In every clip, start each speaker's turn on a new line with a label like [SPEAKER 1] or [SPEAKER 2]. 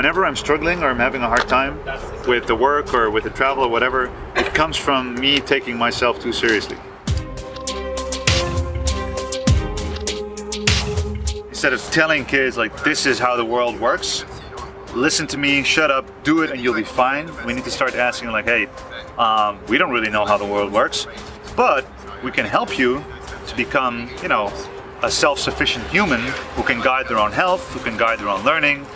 [SPEAKER 1] whenever I'm struggling or I'm having a hard time with the work or with the travel or whatever, it comes from me taking myself too seriously. Instead of telling kids like, this is how the world works, listen to me, shut up, do it and you'll be fine. We need to start asking like, hey, we don't really know how the world works, but we can help you to become, you know, a self-sufficient human who can guide their own health, who can guide their own learning,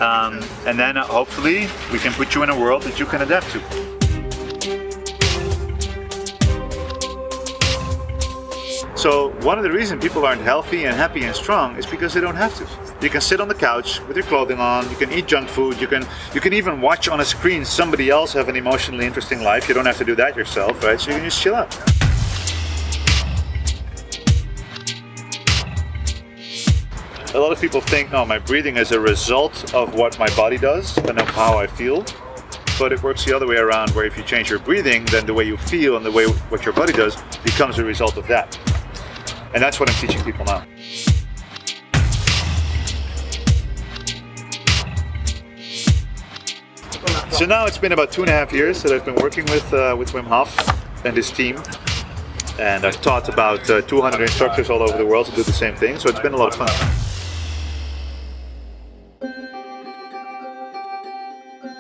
[SPEAKER 1] and then hopefully we can put you in a world that you can adapt to. So one of the reasons people aren't healthy and happy and strong is because they don't have to. You can sit on the couch with your clothing on, you can eat junk food, you can even watch on a screen somebody else have an emotionally interesting life. You don't have to do that yourself, right? So you can just chill out. A lot of people think, no, my breathing is a result of what my body does and of how I feel. But it works the other way around, where if you change your breathing, then the way you feel and the way what your body does becomes a result of that. And that's what I'm teaching people now. So now it's been about 2.5 years that I've been working with Wim Hof and his team. And I've taught about 200 instructors all over the world to do the same thing. So it's been a lot of fun.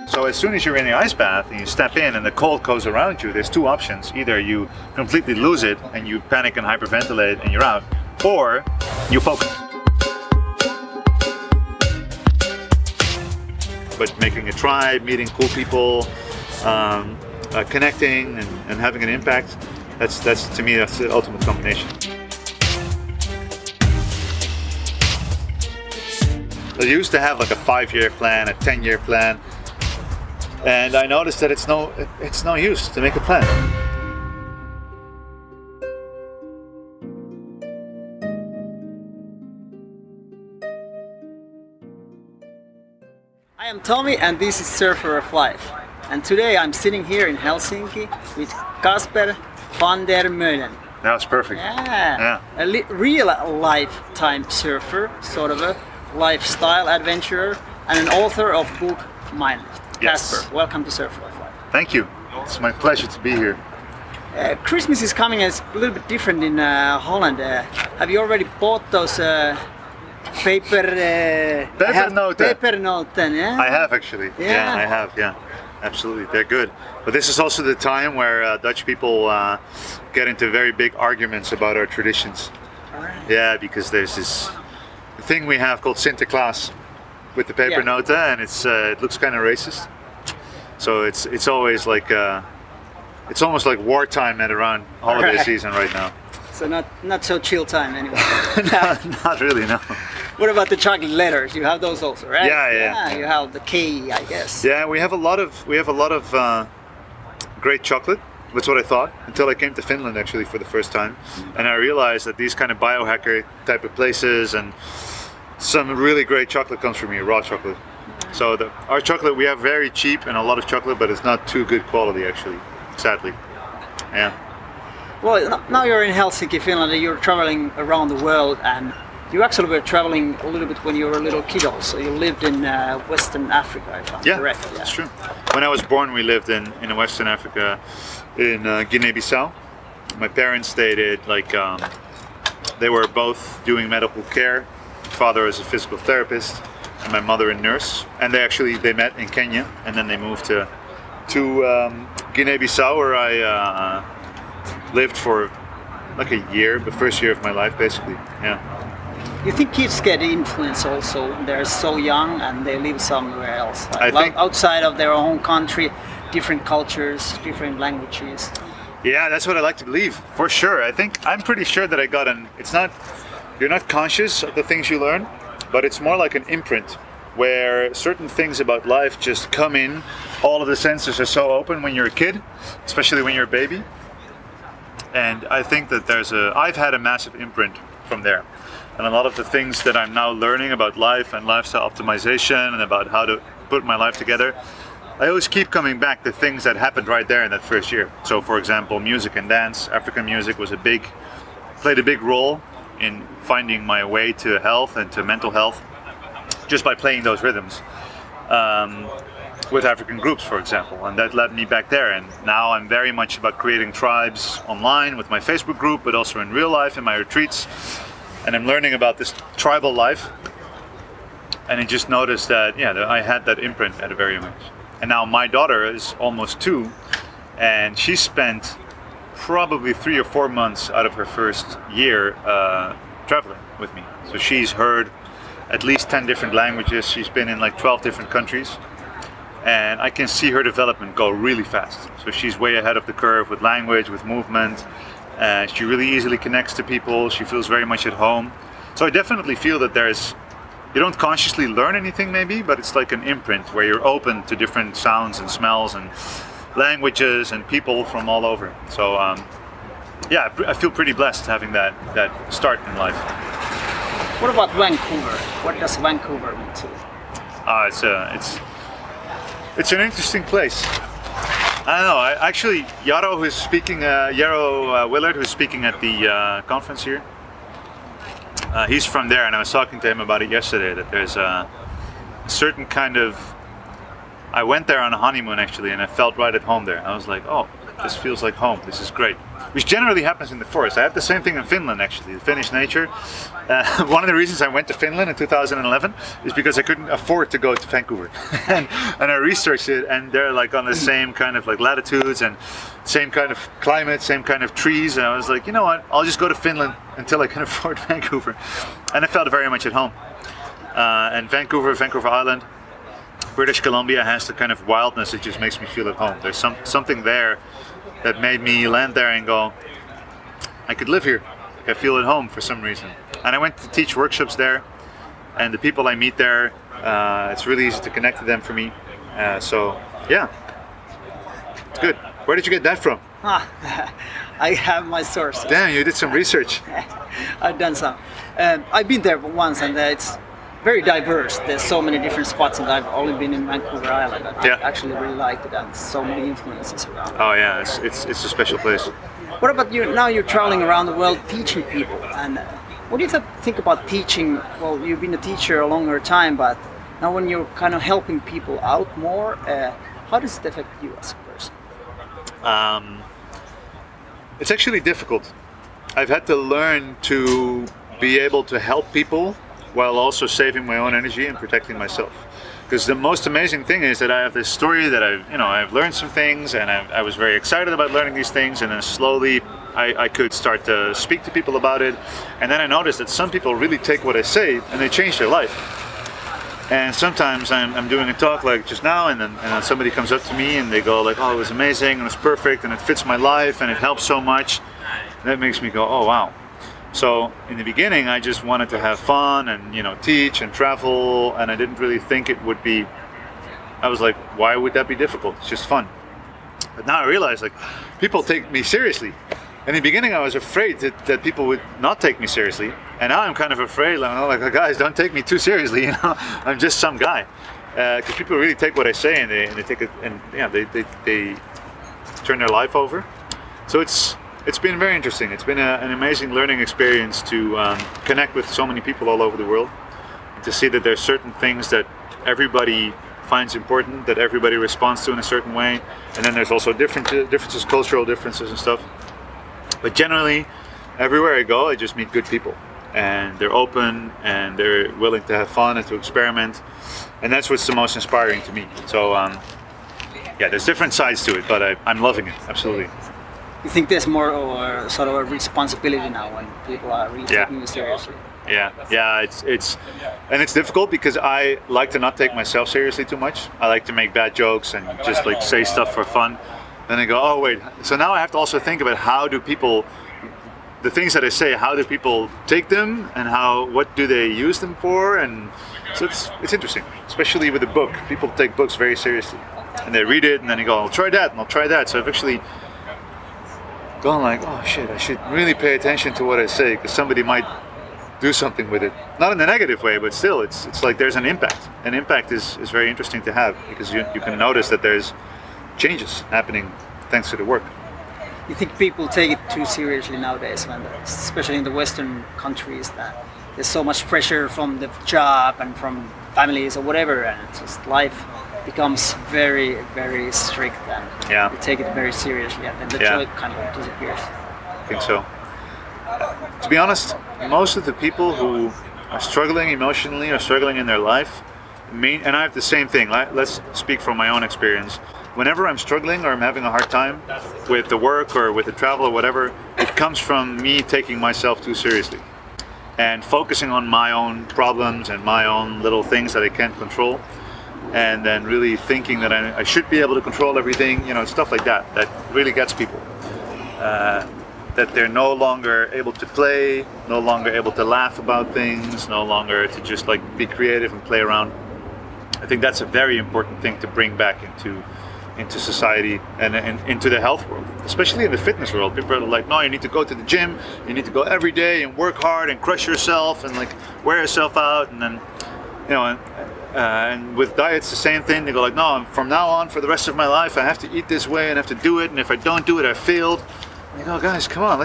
[SPEAKER 1] So as soon as you're in the ice bath and you step in and the cold goes around you, there's two options. Either you completely lose it and you panic and hyperventilate and you're out, or you focus. But making a tribe, meeting cool people, connecting and having an impact, that's to me, that's the ultimate combination. I used to have like a 5-year plan, a 10-year plan. And I noticed that it's no use to make a plan.
[SPEAKER 2] I am Tommy and this is Surfer of Life. And today I'm sitting here in Helsinki with Kasper van der Meulen.
[SPEAKER 1] That was perfect.
[SPEAKER 2] Yeah. A real lifetime surfer, sort of a lifestyle adventurer, and an author of book MindLifter.
[SPEAKER 1] Yes.
[SPEAKER 2] Kasper, welcome to Surfer of Life.
[SPEAKER 1] Thank you. It's my pleasure to be here.
[SPEAKER 2] Christmas is coming, and it's a little bit different in Holland. Have you already bought those papernoten? Yeah?
[SPEAKER 1] I have actually. Yeah, I have. Yeah, absolutely. They're good. But this is also the time where Dutch people get into very big arguments about our traditions.
[SPEAKER 2] Right.
[SPEAKER 1] Yeah, because there's this thing we have called Sinterklaas with the papernoten, and it looks kind of racist. So it's always like it's almost like wartime at around holiday season right now.
[SPEAKER 2] So not so chill time anyway.
[SPEAKER 1] Not really, no.
[SPEAKER 2] What about the chocolate letters? You have those also, right?
[SPEAKER 1] Yeah.
[SPEAKER 2] You have the K, I guess.
[SPEAKER 1] Yeah, we have a lot of great chocolate. That's what I thought until I came to Finland actually for the first time, and I realized that these kind of biohacker type of places and some really great chocolate comes from here, raw chocolate. So our chocolate, we have very cheap and a lot of chocolate, but it's not too good quality actually, sadly. Yeah.
[SPEAKER 2] Well, now you're in Helsinki, Finland, and you're traveling around the world, and you actually were traveling a little bit when you were a little kid also. You lived in Western Africa, if I'm correct. Yeah,
[SPEAKER 1] that's true. When I was born, we lived in Western Africa, in Guinea-Bissau. My parents stated they were both doing medical care. Father is a physical therapist, and my mother a nurse. And they met in Kenya, and then they moved to Guinea-Bissau, where I lived for like a year, the first year of my life, basically. Yeah.
[SPEAKER 2] You think kids get influence also? They're so young and they live somewhere else, outside of their own country, different cultures, different languages.
[SPEAKER 1] Yeah, that's what I like to believe, for sure. I'm pretty sure that I got you're not conscious of the things you learn, but it's more like an imprint where certain things about life just come in. All of the senses are so open when you're a kid, especially when you're a baby. And I think that I've had a massive imprint from there. And a lot of the things that I'm now learning about life and lifestyle optimization and about how to put my life together, I always keep coming back to things that happened right there in that first year. So for example, music and dance, African music played a big role in finding my way to health and to mental health just by playing those rhythms. with African groups, for example, and that led me back there. And now I'm very much about creating tribes online with my Facebook group, but also in real life in my retreats. And I'm learning about this tribal life. And I just noticed that, I had that imprint at a very young age. And now my daughter is almost 2, and she spent probably 3 or 4 months out of her first year traveling with me. So she's heard at least 10 different languages. She's been in like 12 different countries. And I can see her development go really fast. So she's way ahead of the curve with language, with movement. She really easily connects to people. She feels very much at home. So I definitely feel that you don't consciously learn anything maybe, but it's like an imprint where you're open to different sounds and smells and languages and people from all over. So I feel pretty blessed having that start in life.
[SPEAKER 2] What about Vancouver? What does Vancouver mean to you?
[SPEAKER 1] It's an interesting place. I don't know. Actually, Yarrow Willard, who's speaking at the conference here, he's from there, and I was talking to him about it yesterday. That there's a certain kind of. I went there on a honeymoon actually, and I felt right at home there. I was like, oh, this feels like home. This is great. Which generally happens in the forest. I have the same thing in Finland actually. The Finnish nature. One of the reasons I went to Finland in 2011 is because I couldn't afford to go to Vancouver, and I researched it, and they're like on the same kind of like latitudes and same kind of climate, same kind of trees, and I was like, you know what? I'll just go to Finland until I can afford Vancouver, and I felt very much at home. And Vancouver Island, British Columbia has the kind of wildness that just makes me feel at home. There's something there that made me land there and go, I could live here. I feel at home for some reason. And I went to teach workshops there, and the people I meet there, it's really easy to connect to them for me. So yeah, it's good. Where did you get that from?
[SPEAKER 2] I have my sources.
[SPEAKER 1] Damn, you did some research.
[SPEAKER 2] I've done some. I've been there once, and it's very diverse. There's so many different spots, and I've only been in Vancouver Island. I actually really liked it, and so many influences around.
[SPEAKER 1] Oh yeah, it's a special place.
[SPEAKER 2] What about you? Now you're traveling around the world teaching people, and what do you think about teaching? Well, you've been a teacher a longer time, but now when you're kind of helping people out more, how does it affect you as a person?
[SPEAKER 1] It's actually difficult. I've had to learn to be able to help people while also saving my own energy and protecting myself. Because the most amazing thing is that I have this story that I've learned some things, and I was very excited about learning these things, and then slowly I could start to speak to people about it, and then I noticed that some people really take what I say and they change their life. And sometimes I'm doing a talk like just now, and then somebody comes up to me and they go like, oh, it was amazing and it's perfect and it fits my life and it helps so much. And that makes me go, oh wow. So in the beginning, I just wanted to have fun and teach and travel, and I didn't really think it would be. I was like, why would that be difficult? It's just fun. But now I realize like people take me seriously. In the beginning, I was afraid that people would not take me seriously, and now I'm kind of afraid. Like guys, don't take me too seriously. I'm just some guy. Because people really take what I say and they take it, and they turn their life over. So it's been very interesting. It's been an amazing learning experience to connect with so many people all over the world, and to see that there's certain things that everybody finds important, that everybody responds to in a certain way, and then there's also differences, cultural differences and stuff. But generally, everywhere I go, I just meet good people, and they're open and they're willing to have fun and to experiment, and that's what's the most inspiring to me. So there's different sides to it, but I'm loving it, absolutely.
[SPEAKER 2] You think there's more sort of a responsibility now when people are really taking you seriously?
[SPEAKER 1] Yeah, it's difficult because I like to not take myself seriously too much. I like to make bad jokes and just like say stuff for fun. Then I go, oh wait, so now I have to also think about the things that I say, how do people take them, and what do they use them for? And so it's interesting, especially with a book. People take books very seriously, and they read it, and then they go, I'll try that, and I'll try that. So I've actually gone like, oh shit, I should really pay attention to what I say, because somebody might do something with it. Not in a negative way, but still, it's like there's an impact. An impact is very interesting to have, because you can notice that there's changes happening thanks to the work.
[SPEAKER 2] You think people take it too seriously nowadays, especially in the Western countries, that there's so much pressure from the job and from families or whatever, and it's just life becomes very, very strict, and you take it very seriously, and then the joy kind of disappears.
[SPEAKER 1] I think so. To be honest, most of the people who are struggling emotionally or struggling in their life, and I have the same thing. Let's speak from my own experience. Whenever I'm struggling or I'm having a hard time with the work or with the travel or whatever, it comes from me taking myself too seriously and focusing on my own problems and my own little things that I can't control, and then really thinking that I should be able to control everything, stuff like that really gets people. That they're no longer able to play, no longer able to laugh about things, no longer to just like be creative and play around. I think that's a very important thing to bring back into society and into the health world, especially in the fitness world. People are like, no, you need to go to the gym, you need to go every day and work hard and crush yourself and like wear yourself out, and then and with diets the same thing. They go like, no, from now on for the rest of my life I have to eat this way and I have to do it, and if I don't do it I failed. I go, guys, come on,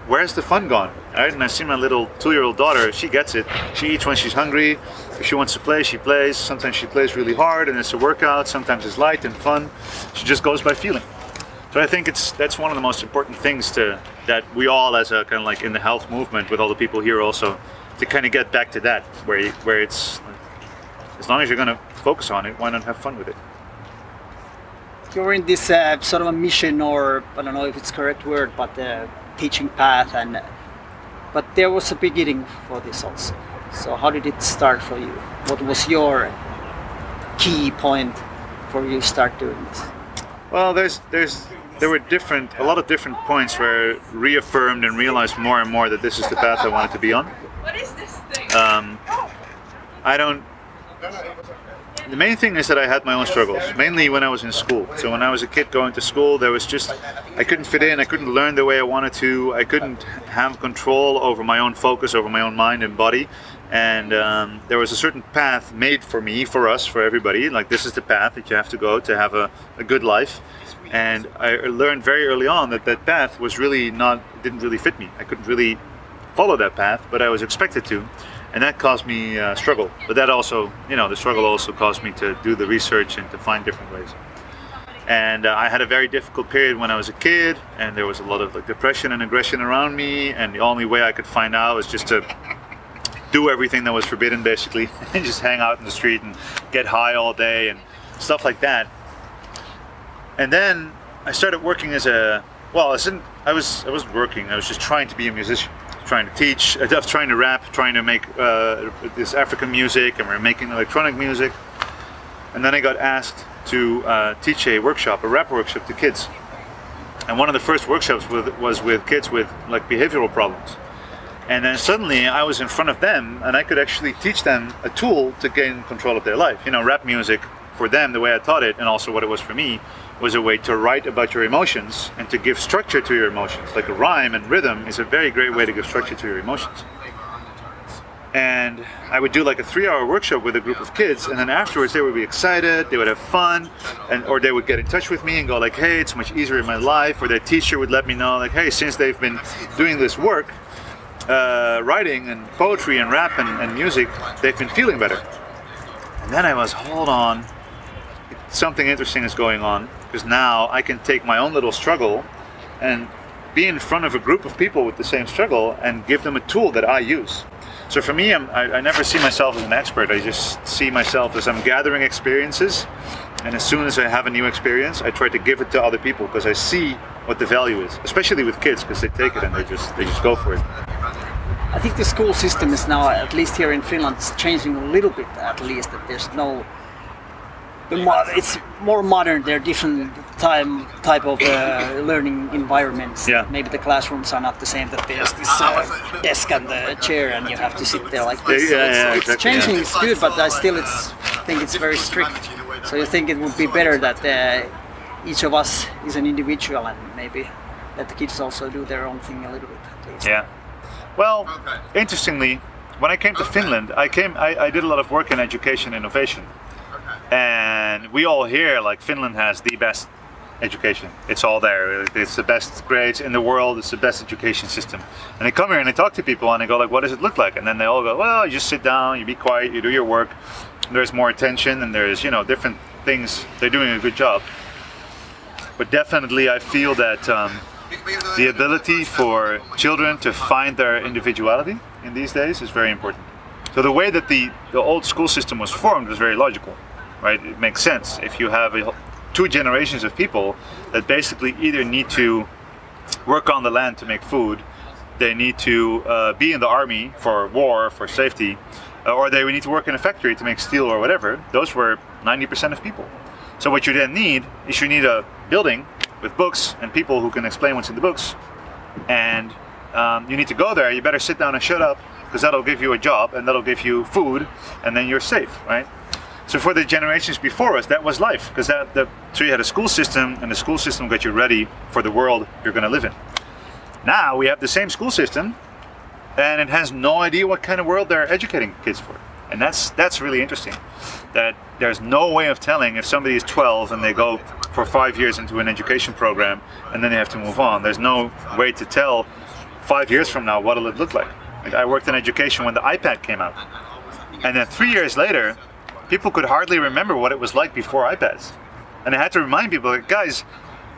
[SPEAKER 1] where's the fun gone? Right? And I see my little 2-year-old daughter, she gets it. She eats when she's hungry. If she wants to play, she plays. Sometimes she plays really hard and it's a workout. Sometimes it's light and fun. She just goes by feeling. So I think that's one of the most important things that we all, as a kind of like in the health movement with all the people here also, to kind of get back to that, where it's, as long as you're going to focus on it, why not have fun with it?
[SPEAKER 2] You're in this sort of a mission, or I don't know if it's the correct word, but teaching path, but there was a beginning for this also. So how did it start for you? What was your key point for you start doing this?
[SPEAKER 1] Well, there were a lot of different points where I reaffirmed and realized more and more that this is the path I wanted to be on.
[SPEAKER 3] What is this thing?
[SPEAKER 1] The main thing is that I had my own struggles, mainly when I was in school. So when I was a kid going to school, I couldn't fit in, I couldn't learn the way I wanted to, I couldn't have control over my own focus, over my own mind and body. And there was a certain path made for me, for us, for everybody. Like, this is the path that you have to go to have a good life. And I learned very early on that path didn't really fit me. I couldn't really follow that path, but I was expected to. And that caused me struggle. But that also, the struggle also caused me to do the research and to find different ways. And I had a very difficult period when I was a kid, and there was a lot of like depression and aggression around me. And the only way I could find out was just to do everything that was forbidden, basically, and just hang out in the street and get high all day and stuff like that. And then I started working I wasn't working. I was just trying to be a musician. Trying to teach, trying to rap, trying to make this African music, and we were making electronic music. And then I got asked to teach a rap workshop to kids. And one of the first workshops was with kids with like behavioral problems. And then suddenly I was in front of them, and I could actually teach them a tool to gain control of their life. Rap music for them, the way I taught it, and also what it was for me, was a way to write about your emotions and to give structure to your emotions. Like a rhyme and rhythm is a very great way to give structure to your emotions. And I would do like a 3-hour workshop with a group of kids, and then afterwards they would be excited, they would have fun, or they would get in touch with me and go like, hey, it's much easier in my life, or their teacher would let me know like, hey, since they've been doing this work, writing and poetry and rap and music, they've been feeling better. And then I was, hold on, something interesting is going on, because now I can take my own little struggle and be in front of a group of people with the same struggle and give them a tool that I use. So for me, I never see myself as an expert. I just see myself as I'm gathering experiences, and as soon as I have a new experience, I try to give it to other people because I see what the value is, especially with kids, because they take it and they just go for it.
[SPEAKER 2] I think the school system is now, at least here in Finland, it's changing a little bit. At least that there's no. It's more modern. There are different type of learning environments.
[SPEAKER 1] Yeah.
[SPEAKER 2] Maybe the classrooms are not the same. That there's this desk and the chair, and you have to sit there like this.
[SPEAKER 1] Yeah,
[SPEAKER 2] it's
[SPEAKER 1] exactly,
[SPEAKER 2] changing.
[SPEAKER 1] yeah.
[SPEAKER 2] It's good, but I still think it's very strict. So you think it would be better that each of us is an individual, and maybe let the kids also do their own thing a little bit at least.
[SPEAKER 1] Yeah. Well, interestingly, when I came to Finland, I did a lot of work in education innovation. And we all hear like Finland has the best education. It's all there. It's the best grades in the world. It's the best education system. And I come here and I talk to people and I go like, what does it look like? And then they all go, well, you just sit down, you be quiet, you do your work. there's more attention, and there's different things. They're doing a good job. But definitely, I feel that the ability for children to find their individuality in these days is very important. So the way that the old school system was formed was very logical, right? It makes sense. If you have two generations of people that basically either need to work on the land to make food, they need to be in the army for war, for safety, or they need to work in a factory to make steel or whatever, those were 90% of people. So what you then need is you need a building with books and people who can explain what's in the books, and you need to go there. You better sit down and shut up, because that'll give you a job and that'll give you food, and then you're safe, right? So for the generations before us, that was life, because so you had a school system, and the school system got you ready for the world you're going to live in. Now we have the same school system, and it has no idea what kind of world they're educating kids for. And that's really interesting, that there's no way of telling if somebody is 12 and they go for 5 years into an education program and then they have to move on. There's no way to tell 5 years from now what will it look like. I worked in education when the iPad came out, and then 3 years later people could hardly remember what it was like before iPads. And I had to remind people, like, guys,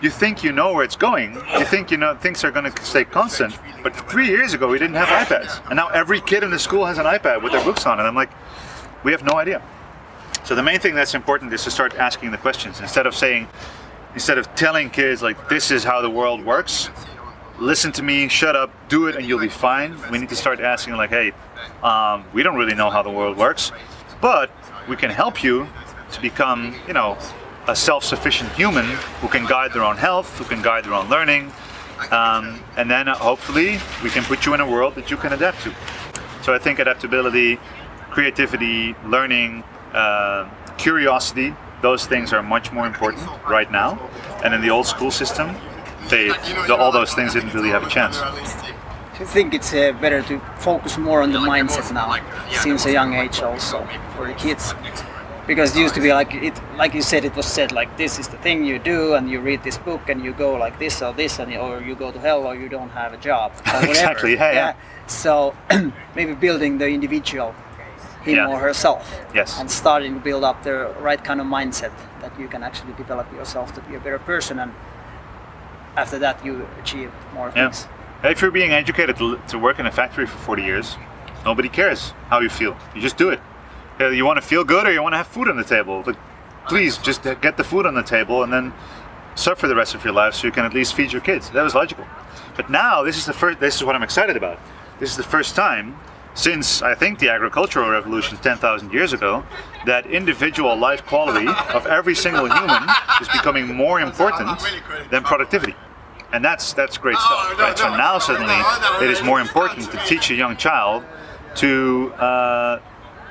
[SPEAKER 1] you think you know where it's going, you think things are going to stay constant, but 3 years ago we didn't have iPads, and now every kid in the school has an iPad with their books on, and I'm like, we have no idea. So the main thing that's important is to start asking the questions, instead of telling kids like, this is how the world works, listen to me, shut up, do it, and you'll be fine. We need to start asking, like, hey, we don't really know how the world works, but we can help you to become, a self-sufficient human who can guide their own health, who can guide their own learning, and then hopefully we can put you in a world that you can adapt to. So I think adaptability, creativity, learning, curiosity, those things are much more important right now. And in the old school system, all those things didn't really have a chance.
[SPEAKER 2] Do you think it's better to focus more on the mindset now, since a young age also, for the kids? Because it used to be like you said, it was said like, this is the thing you do, and you read this book and you go like this or this, or you go to hell, or you don't have a job, or whatever.
[SPEAKER 1] Exactly, yeah.
[SPEAKER 2] So maybe building the individual, him or herself,
[SPEAKER 1] yes,
[SPEAKER 2] and starting to build up the right kind of mindset that you can actually develop yourself to be a better person, and after that you achieve more things.
[SPEAKER 1] If you're being educated to work in a factory for 40 years, nobody cares how you feel. You just do it. You want to feel good, or you want to have food on the table. But please just get the food on the table and then suffer the rest of your life so you can at least feed your kids. That was logical. But now this is what I'm excited about. This is the first time since, I think, the agricultural revolution 10,000 years ago, that individual life quality of every single human is becoming more important than productivity. And that's great stuff, right? So now suddenly it is more important to teach a young child to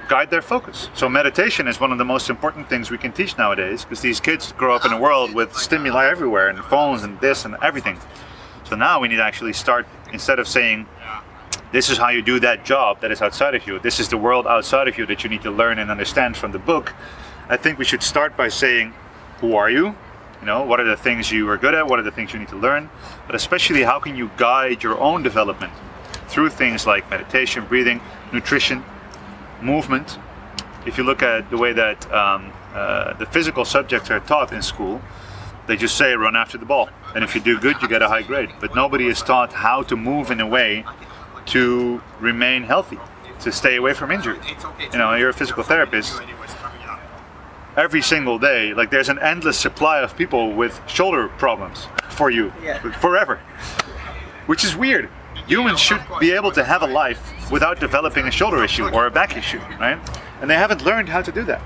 [SPEAKER 1] guide their focus. So meditation is one of the most important things we can teach nowadays, because these kids grow up in a world with stimuli everywhere, and phones and this and everything. So now we need to actually start, instead of saying, this is how you do that job that is outside of you, this is the world outside of you that you need to learn and understand from the book, I think we should start by saying, who are you? What are the things you are good at? What are the things you need to learn? But especially, how can you guide your own development through things like meditation, breathing, nutrition, movement. If you look at the way that the physical subjects are taught in school, they just say run after the ball, and if you do good you get a high grade, but nobody is taught how to move in a way to remain healthy, to stay away from injury. You're a physical therapist. Every single day, like, there's an endless supply of people with shoulder problems for you, forever, which is weird. Humans should be able to have a life without developing a shoulder issue or a back issue, right? And they haven't learned how to do that.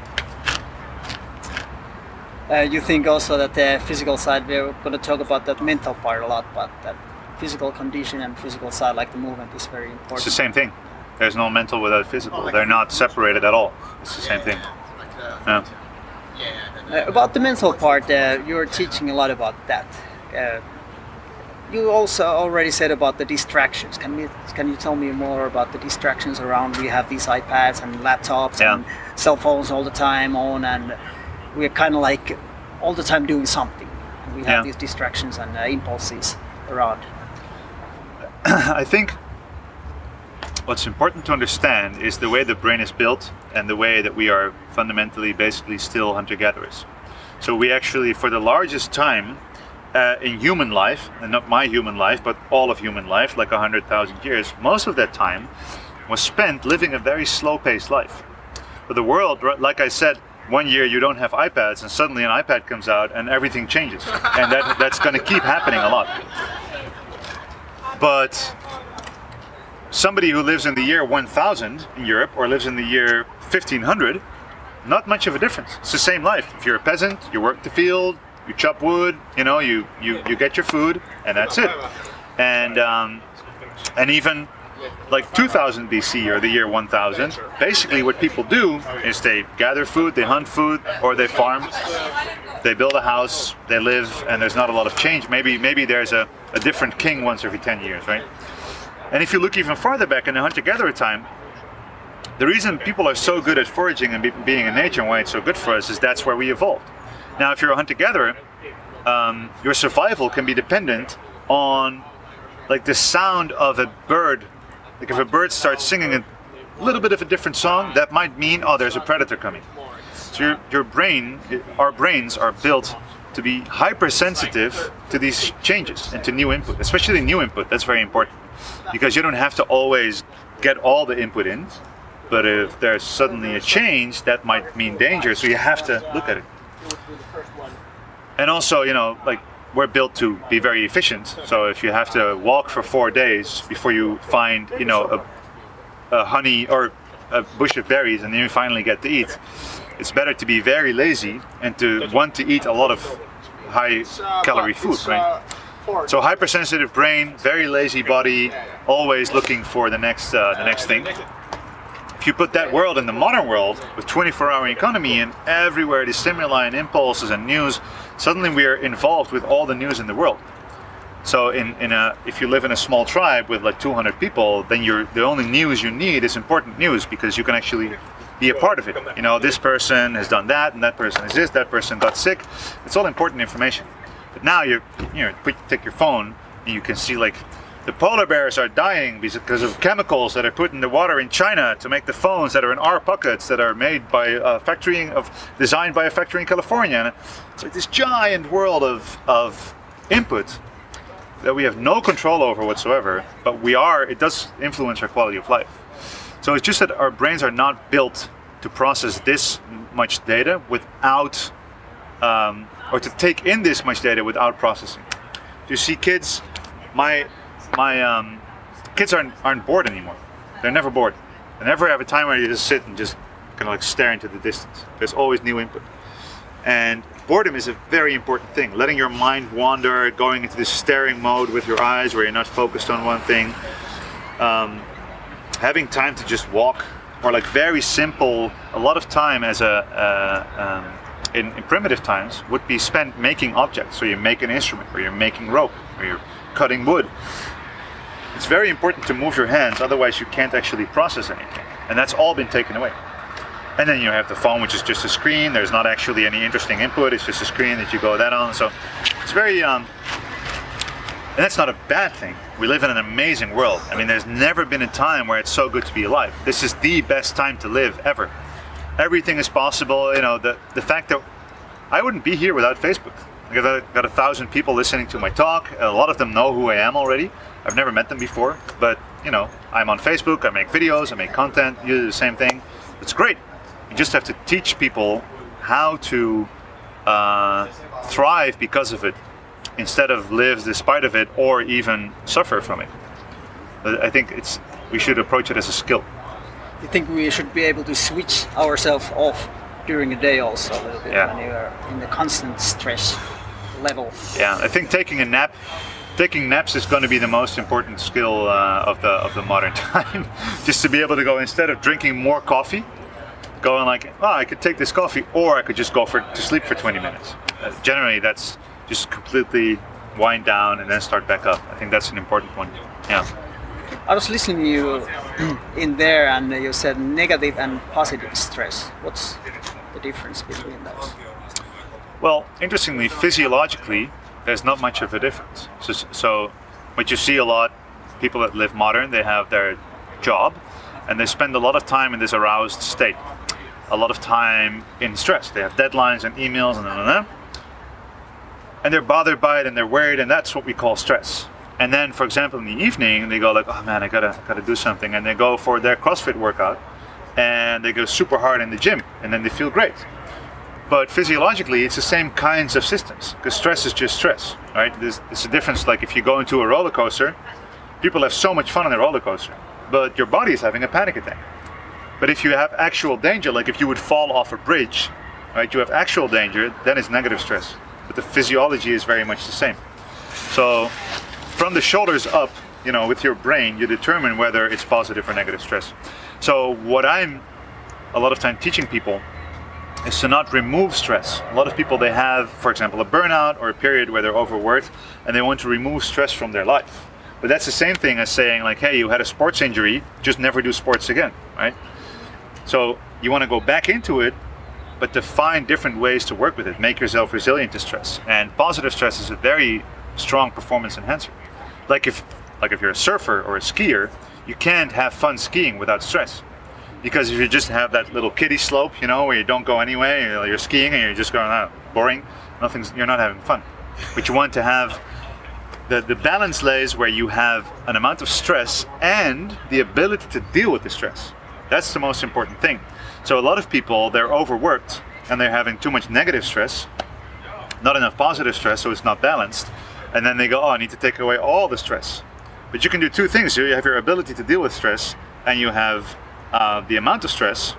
[SPEAKER 2] You think also that the physical side, we're going to talk about that mental part a lot, but that physical condition and physical side, like the movement, is very important.
[SPEAKER 1] It's the same thing. There's no mental without physical. They're not separated at all. It's the same thing. Yeah.
[SPEAKER 2] About the mental part, you're teaching a lot about that. You also already said about the distractions. Can you tell me more about the distractions around? We have these iPads and laptops and cell phones all the time on, and we're kind of like all the time doing something. And we have these distractions and impulses around.
[SPEAKER 1] I think what's important to understand is the way the brain is built and the way that we are fundamentally basically still hunter-gatherers. So we actually, for the largest time in human life, and not my human life, but all of human life, like 100,000 years, most of that time was spent living a very slow-paced life. But the world, like I said, one year you don't have iPads and suddenly an iPad comes out and everything changes. And that's going to keep happening a lot. But somebody who lives in the year 1000 in Europe or lives in the year 1500, not much of a difference. It's the same life. If you're a peasant, you work the field, you chop wood, you get your food, and that's it. And even like 2000 BC or the year 1000, basically what people do is they gather food, they hunt food, or they farm, they build a house, they live, and there's not a lot of change. Maybe there's a different king once every 10 years, right? And if you look even farther back in the hunter-gatherer time, the reason people are so good at foraging and being in nature and why it's so good for us is that's where we evolved. Now, if you're a hunter-gatherer, your survival can be dependent on like the sound of a bird. Like if a bird starts singing a little bit of a different song, that might mean, oh, there's a predator coming. So our brains are built to be hypersensitive to these changes and to new input, especially new input. That's very important because you don't have to always get all the input in, but if there's suddenly a change, that might mean danger, so you have to look at it. And also, like we're built to be very efficient. So if you have to walk for 4 days before you find, a honey or a bush of berries and then you finally get to eat, it's better to be very lazy and to want to eat a lot of high calorie food, right? So hypersensitive brain, very lazy body, always looking for the next thing. If you put that world in the modern world with 24-hour economy and everywhere the stimuli and impulses and news, suddenly we are involved with all the news in the world. So if you live in a small tribe with like 200 people, then the only news you need is important news because you can actually be a part of it. This person has done that and that person is this, that person got sick. It's all important information. But now you take your phone and you can see like the polar bears are dying because of chemicals that are put in the water in China to make the phones that are in our pockets that are made by designed by a factory in California. And it's like this giant world of input that we have no control over whatsoever, but it does influence our quality of life. So it's just that our brains are not built to process this much data without, or to take in this much data without processing. You see kids, my kids aren't bored anymore. They're never bored. They never have a time where you just sit and just kind of like stare into the distance. There's always new input. And boredom is a very important thing. Letting your mind wander, going into this staring mode with your eyes where you're not focused on one thing. Having time to just walk, or like very simple, a lot of time in primitive times would be spent making objects. So you make an instrument, or you're making rope, or you're cutting wood. It's very important to move your hands, otherwise you can't actually process anything. And that's all been taken away. And then you have the phone, which is just a screen. There's not actually any interesting input. It's just a screen that you go that on. So it's very, and that's not a bad thing. We live in an amazing world. I mean, there's never been a time where it's so good to be alive. This is the best time to live ever. Everything is possible. The fact that I wouldn't be here without Facebook. I've got 1,000 people listening to my talk. A lot of them know who I am already. I've never met them before, but I'm on Facebook. I make videos. I make content. You do the same thing. It's great. You just have to teach people how to thrive because of it, instead of live despite of it or even suffer from it. But I think we should approach it as a skill.
[SPEAKER 2] You think we should be able to switch ourselves off during the day also a little bit when you are in the constant stress level?
[SPEAKER 1] Yeah, I think taking naps is going to be the most important skill of the modern time. Just to be able to go, instead of drinking more coffee, going like, I could take this coffee, or I could just go to sleep for 20 minutes. Generally, that's just completely wind down and then start back up. I think that's an important one. Yeah.
[SPEAKER 2] I was listening to you in there, and you said negative and positive stress. What's the difference between those?
[SPEAKER 1] Well, interestingly, physiologically, there's not much of a difference. So what you see a lot, people that live modern, they have their job, and they spend a lot of time in this aroused state. a lot of time in stress. They have deadlines and emails and they're bothered by it and they're worried, and that's what we call stress. And then, for example, in the evening, they go like, oh man, I gotta do something, and they go for their CrossFit workout, and they go super hard in the gym, and then they feel great. But physiologically, it's the same kinds of systems, because stress is just stress, right? There's a difference. Like if you go into a roller coaster, people have so much fun on the roller coaster, but your body is having a panic attack. But if you have actual danger, like if you would fall off a bridge, right? You have actual danger, then it's negative stress. But the physiology is very much the same. So from the shoulders up, with your brain, you determine whether it's positive or negative stress. So what I'm a lot of time teaching people is to not remove stress. A lot of people, they have, for example, a burnout or a period where they're overworked and they want to remove stress from their life. But that's the same thing as saying like, hey, you had a sports injury, just never do sports again, right? So you want to go back into it, but to find different ways to work with it, make yourself resilient to stress. And positive stress is a very strong performance enhancer. Like if you're a surfer or a skier, you can't have fun skiing without stress. Because if you just have that little kiddie slope, where you don't go anywhere, you're skiing and you're just going out, boring, you're not having fun. But you want to have, the balance lays where you have an amount of stress and the ability to deal with the stress. That's the most important thing. So a lot of people, they're overworked and they're having too much negative stress, not enough positive stress, so it's not balanced. And then they go, oh, I need to take away all the stress. But you can do two things. You have your ability to deal with stress and you have the amount of stress.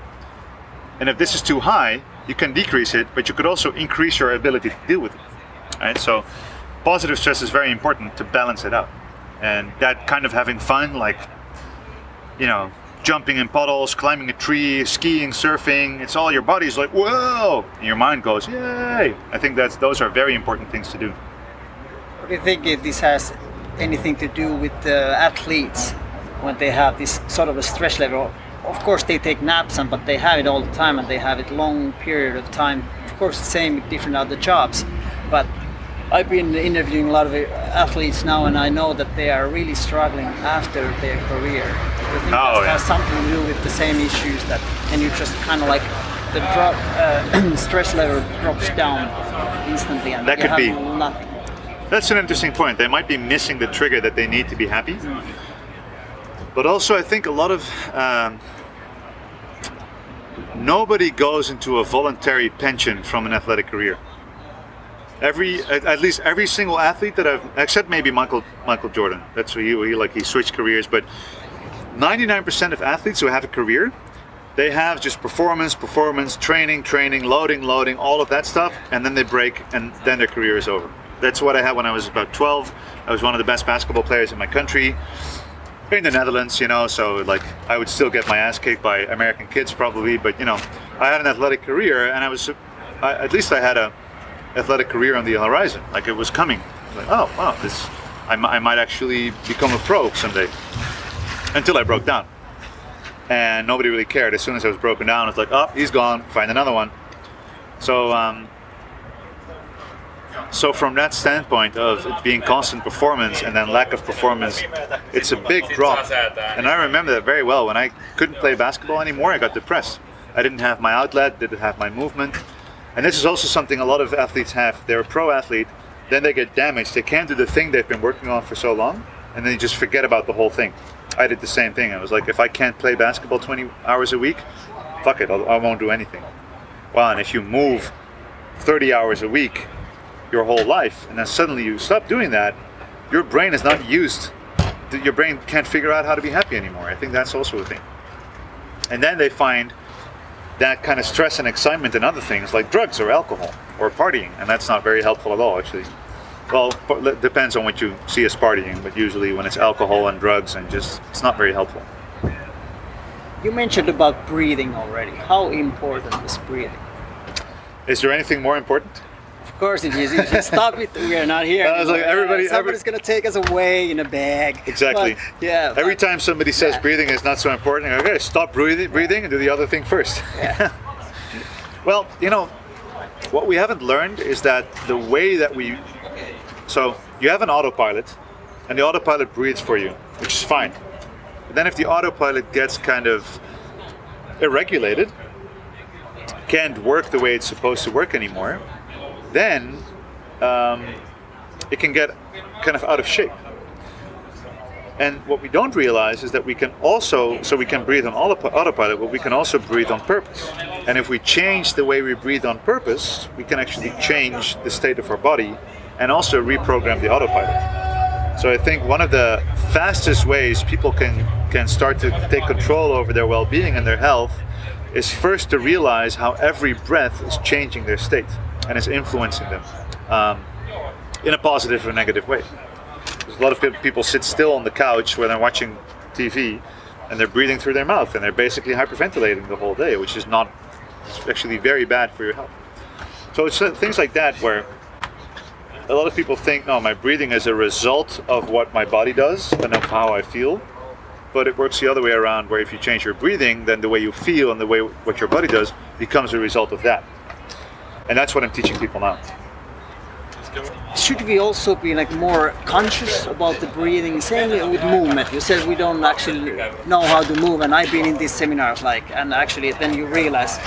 [SPEAKER 1] And if this is too high, you can decrease it, but you could also increase your ability to deal with it. Right? So positive stress is very important to balance it out. And that kind of having fun, like, jumping in puddles, climbing a tree, skiing, surfing, it's all your body's like, whoa, and your mind goes, yay. I think those are very important things to do.
[SPEAKER 2] Do you think this has anything to do with the athletes when they have this sort of a stress level? Of course they take naps, but they have it all the time and they have it long period of time. Of course the same with different other jobs. But I've been interviewing a lot of athletes now and I know that they are really struggling after their career. Do you think that has something to do with the same issues and you just kind of like the stress level drops down instantly and
[SPEAKER 1] that could be
[SPEAKER 2] nothing.
[SPEAKER 1] That's an interesting point. They might be missing the trigger that they need to be happy. But also I think a lot of nobody goes into a voluntary pension from an athletic career. At least every single athlete that except maybe Michael Jordan, that's who he switched careers, but 99% of athletes who have a career, they have just performance, training, loading, all of that stuff, and then they break and then their career is over. That's what I had when I was about 12. I was one of the best basketball players in my country, in the Netherlands, so like I would still get my ass kicked by American kids probably, but I had an athletic career and at least I had a athletic career on the horizon, like it was coming. Like, oh wow, I might actually become a pro someday. Until I broke down, and nobody really cared. As soon as I was broken down, it's like, oh, he's gone, find another one. So from that standpoint of it being constant performance and then lack of performance, it's a big drop. And I remember that very well. When I couldn't play basketball anymore, I got depressed. I didn't have my outlet, didn't have my movement. And this is also something a lot of athletes have. They're a pro athlete, then they get damaged. They can't do the thing they've been working on for so long, and then they just forget about the whole thing. I did the same thing. I was like, if I can't play basketball 20 hours a week, fuck it, I won't do anything. Well, and if you move 30 hours a week your whole life, and then suddenly you stop doing that, your brain is not used. Your brain can't figure out how to be happy anymore. I think that's also a thing. And then they find that kind of stress and excitement in other things like drugs or alcohol or partying, and that's not very helpful at all, actually. Well, it depends on what you see as partying, but usually when it's alcohol and drugs and it's not very helpful.
[SPEAKER 2] You mentioned about breathing already. How important is breathing?
[SPEAKER 1] Is there anything more important?
[SPEAKER 2] Of course it is. If you stop it, we are not here.
[SPEAKER 1] I was like,
[SPEAKER 2] somebody's going to take us away in a bag.
[SPEAKER 1] Exactly.
[SPEAKER 2] But, yeah.
[SPEAKER 1] Every time somebody says breathing is not so important, okay, stop breathing and do the other thing first.
[SPEAKER 2] Yeah.
[SPEAKER 1] Well, what we haven't learned is that the way that so you have an autopilot, and the autopilot breathes for you, which is fine. But then if the autopilot gets kind of irregulated, can't work the way it's supposed to work anymore, then it can get kind of out of shape. And what we don't realize is that we can also, so we can breathe on autopilot, but we can also breathe on purpose. And if we change the way we breathe on purpose, we can actually change the state of our body and also reprogram the autopilot. So I think one of the fastest ways people can start to take control over their well-being and their health is first to realize how every breath is changing their state and is influencing them in a positive or negative way. A lot of people sit still on the couch when they're watching TV and they're breathing through their mouth and they're basically hyperventilating the whole day, which is not, it's actually very bad for your health. So it's things like that where a lot of people think, no, my breathing is a result of what my body does and of how I feel. But it works the other way around, where if you change your breathing, then the way you feel and the way what your body does becomes a result of that. And that's what I'm teaching people now.
[SPEAKER 2] Should we also be like more conscious about the breathing? Same with movement. You said we don't actually know how to move, and I've been in these seminars and actually then you realize,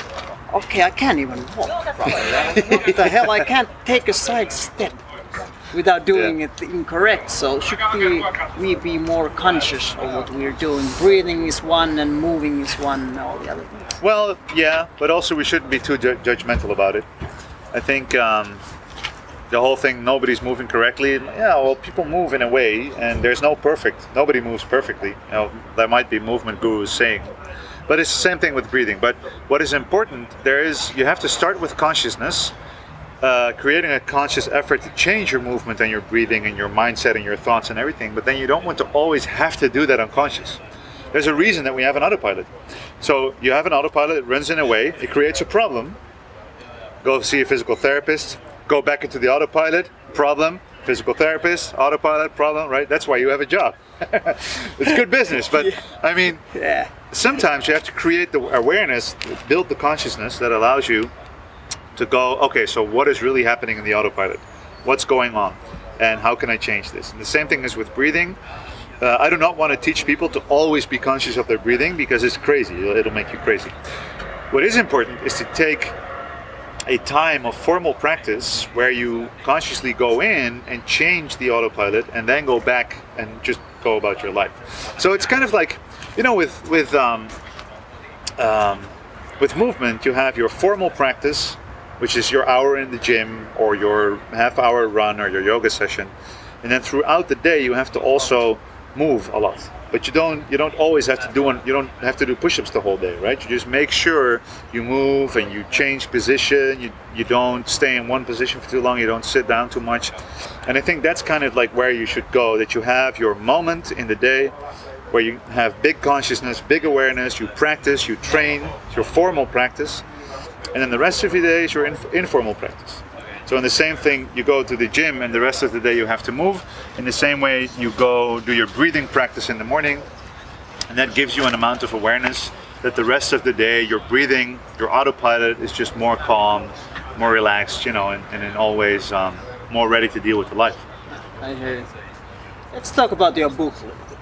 [SPEAKER 2] okay, I can't even walk properly. What the hell? I can't take a side step without doing it incorrect. So should we be more conscious of what we're doing? Breathing is one and moving is one and all the other things.
[SPEAKER 1] Well, yeah, but also we shouldn't be too judgmental about it. I think the whole thing, nobody's moving correctly. Yeah, well, people move in a way, and there's nobody moves perfectly. You know, there might be movement gurus saying, but it's the same thing with breathing. But what is important, you have to start with consciousness, creating a conscious effort to change your movement and your breathing and your mindset and your thoughts and everything. But then you don't want to always have to do that unconscious. There's a reason that we have an autopilot. So you have an autopilot, it runs in a way, it creates a problem. Go see a physical therapist. Go back into the autopilot, problem, physical therapist, autopilot, problem, right? That's why you have a job. It's good business, but I mean, sometimes you have to create the awareness, build the consciousness that allows you to go, okay, so what is really happening in the autopilot? What's going on? And how can I change this? And the same thing is with breathing. I do not want to teach people to always be conscious of their breathing because it's crazy. It'll make you crazy. What is important is to take a time of formal practice where you consciously go in and change the autopilot and then go back and just go about your life. So it's kind of like, you know, with movement, you have your formal practice, which is your hour in the gym or your half-hour run or your yoga session, and then throughout the day you have to also move a lot. But you don't always have to do push-ups the whole day, right? You just make sure you move and you change position. You don't stay in one position for too long. You don't sit down too much. And I think that's kind of like where you should go. That you have your moment in the day where you have big consciousness, big awareness. You practice, you train. It's your formal practice, and then the rest of your day is your informal practice. So in the same thing, you go to the gym and the rest of the day you have to move. In the same way, you go do your breathing practice in the morning, and that gives you an amount of awareness that the rest of the day, your breathing, your autopilot is just more calm, more relaxed, you know, and always more ready to deal with the life.
[SPEAKER 2] I hear you. Let's talk about your book a little bit.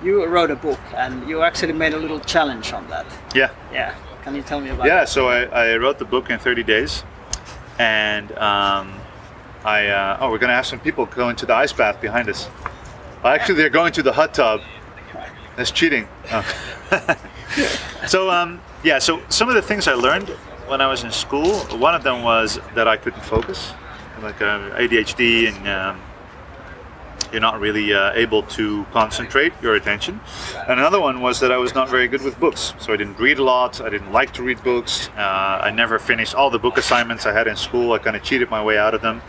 [SPEAKER 2] You wrote a book and you actually made a little challenge on that.
[SPEAKER 1] Yeah.
[SPEAKER 2] Yeah. Can you tell me about
[SPEAKER 1] that? So I wrote the book in 30 days. And we're gonna have some people go into the ice bath behind us. Well, actually, they're going to the hot tub. That's cheating. Oh. So some of the things I learned when I was in school, one of them was that I couldn't focus, like ADHD, and you're not really able to concentrate your attention. And another one was that I was not very good with books. So I didn't read a lot, I didn't like to read books. I never finished all the book assignments I had in school. I kind of cheated my way out of them.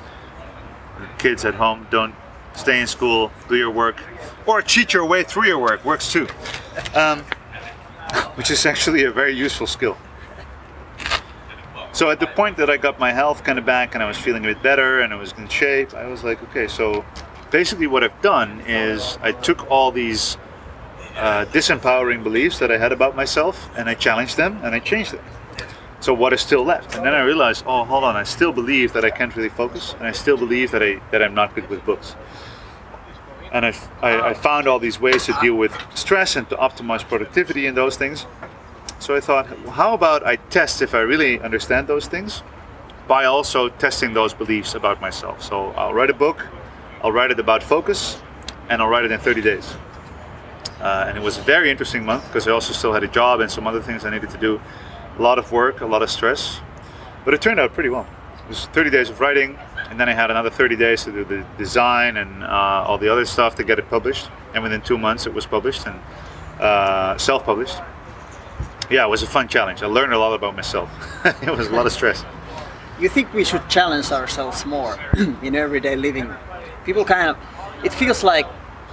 [SPEAKER 1] Kids at home, don't stay in school, do your work, or cheat your way through your work, works too. Which is actually a very useful skill. So at the point that I got my health kind of back and I was feeling a bit better and I was in shape, I was like, okay, so basically what I've done is I took all these disempowering beliefs that I had about myself and I challenged them and I changed them. So what is still left? And then I realized, oh, hold on, I still believe that I can't really focus, and I still believe that I'm not good with books. And I found all these ways to deal with stress and to optimize productivity and those things. So I thought, how about I test if I really understand those things by also testing those beliefs about myself. So I'll write a book, I'll write it about focus, and I'll write it in 30 days. And it was a very interesting month because I also still had a job and some other things I needed to do. A lot of work, a lot of stress, but it turned out pretty well. It was 30 days of writing, and then I had another 30 days to do the design and all the other stuff to get it published. And within 2 months it was published and self-published. Yeah, it was a fun challenge. I learned a lot about myself. It was a lot of stress.
[SPEAKER 2] You think we should challenge ourselves more in everyday living? People kind of, it feels like